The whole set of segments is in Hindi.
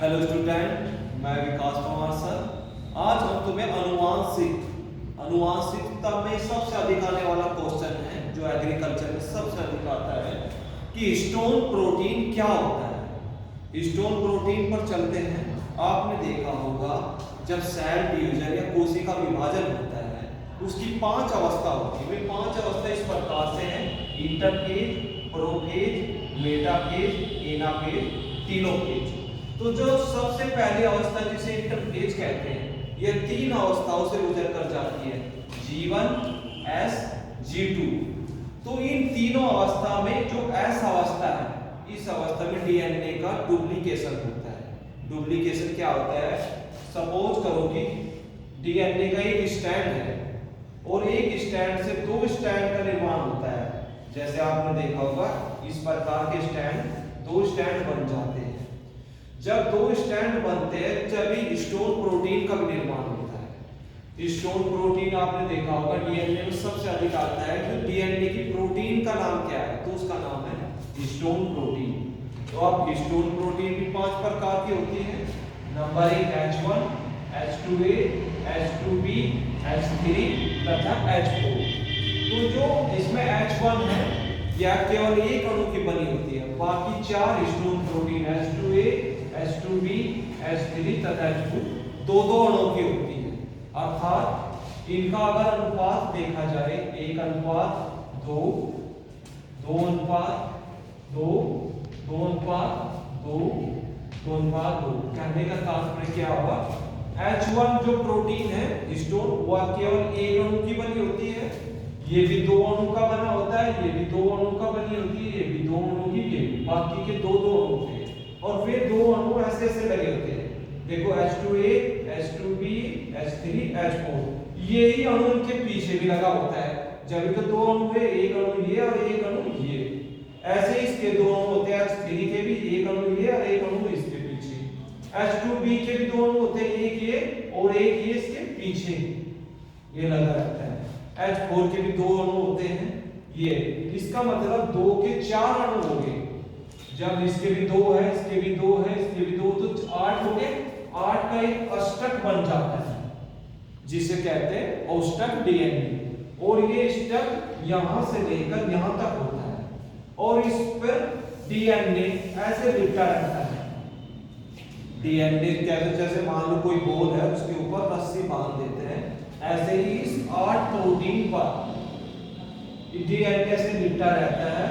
हेलो स्टूडेंट, मैं विकास कुमार सर। आज हम तुम्हें अनुवांशिकता में सबसे अधिक आने वाला क्वेश्चन है, जो एग्रीकल्चर में सबसे अधिक आता है कि हिस्टोन प्रोटीन क्या होता है। हिस्टोन प्रोटीन पर चलते हैं। आपने देखा होगा जब सेल डिवीजन या कोशिका विभाजन होता है, उसकी 5 अवस्था होती है। वे 5 अवस्था इस प्रकार से हैं: interphase, prophase, metaphase, anaphase, telophase. तो जो सबसे पहली अवस्था जिसे इंटरफेज कहते हैं, ये 3 अवस्थाओं से गुजर कर जाती है, G1, S, G2। तो इन तीनों अवस्था में जो S अवस्था है, इस अवस्था में डीएनए का डुप्लीकेशन होता है। डुप्लीकेशन क्या होता है? सपोज करो कि डीएनए का एक स्ट्रैंड है और एक स्ट्रैंड से 2 स्ट्रैंड का निर्माण होता है। जैसे आपने देखा होगा इस प्रकार के स्ट्रैंड 2 स्ट्रैंड बन जाते हैं। जब 2 स्ट्रैंड बनते हैं तभी हिस्टोन प्रोटीन का निर्माण होता है। हिस्टोन प्रोटीन आपने देखा होगा डीएनए में सबसे अधिक आता है। तो डीएनए की प्रोटीन का नाम क्या है? तो उसका नाम है हिस्टोन प्रोटीन। तो अब हिस्टोन प्रोटीन भी 5 प्रकार की होती है। Number 1 H1, H2A, H2B, H3 तथा H4। तो जो इसमें H1 है यह केवल एक अणु की बनी होती है। बाकी 4 histone protein H2A, H2B, H3 तथा H4 दो अणुओं की होती है। अर्थात इनका अगर अनुपात देखा जाए 1:2, 2:2, 2:2, 2:2। कहने का तात्पर्य क्या हुआ? H1 जो प्रोटीन है हिस्टोन, वह केवल एक अणु की बनी होती है। ये भी 2 अणु का बना होता है, ये भी 2 अणु का बनी होती है, ये भी 2 अणु की, ये बाकी के 2 अणु के। और फिर 2 अणु ऐसे लगे होते हैं। देखो H2A, H2B, H3, H4, ये ही अणु इनके पीछे भी लगा होता है। जब तो 2 अणु है, एक अणु ये और एक अणु ये। ऐसे इसके 2 अणु होते हैं। H3 के भी एक अणु ये और एक अणु इसके पीछे। H2B के भी 2 अणु होते हैं, एक ये और एक ये इसके पीछे ये लगा रहता है। H4 के भी 2 अणु होते हैं ये। इसका मतलब 2 के 4 अणु हो गए। जब इसके भी 2 है, इसके भी 2 है, इसके भी 2, तो 8 हो गए। 8 का एक अष्टक बन जाता है जिसे कहते हैं औष्टक डीएनए। और ये अष्टक यहां से लेकर यहां तक होता है और इस पर डीएनए ऐसे लिपटा रहता है। डीएनए जैसे मान लो कोई बॉल है, उसके ऊपर रस्सी बांध देते हैं, ऐसे ही इस 8 प्रोटीन पर डीएनए से लिपटा रहता है।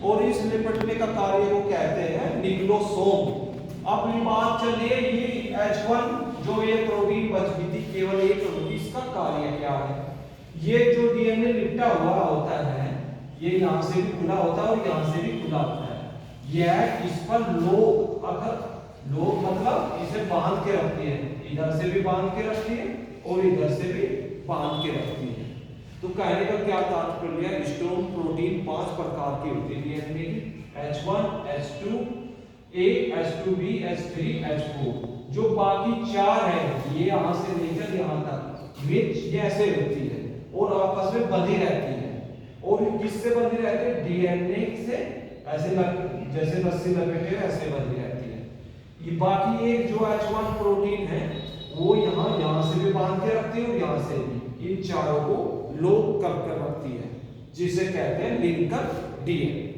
और इस लिपटने का कार्य को कहते हैं न्यूक्लियोसोम। अब ये बात चलिए, ये H1 जो ये प्रोटीन बची थी केवल एक, इसका कार्य क्या है? ये जो डीएनए लिपटा हुआ होता है, ये यहां से भी खुला होता है और यहां से भी खुला होता है। यह इस पर लोग मतलब इसे बांध के रखती है, इधर से भी बांध के रखती है और इधर से भी बांध के रखती है। तो कहने का क्या तात्पर्य है? हिस्टोन प्रोटीन 5 प्रकार की होती है डीएनए की: H1, H2A, H2B, H3, H4। जो बाकी 4 है, ये यहां से लेकर यहां तक वे ऐसे होती है और आपस में बंधी रहती है। और किससे बंधी रहती है? डीएनए से ऐसे जैसे रस्सी लपेटे ऐसे बंधी रहती है। ये बाकी एक जो H1 प्रोटीन है वो यहां से भी बांध के रखती है और यहां से भी। इन चारों को लोक कर रखती है जिसे कहते हैं लिंकर डीएनए।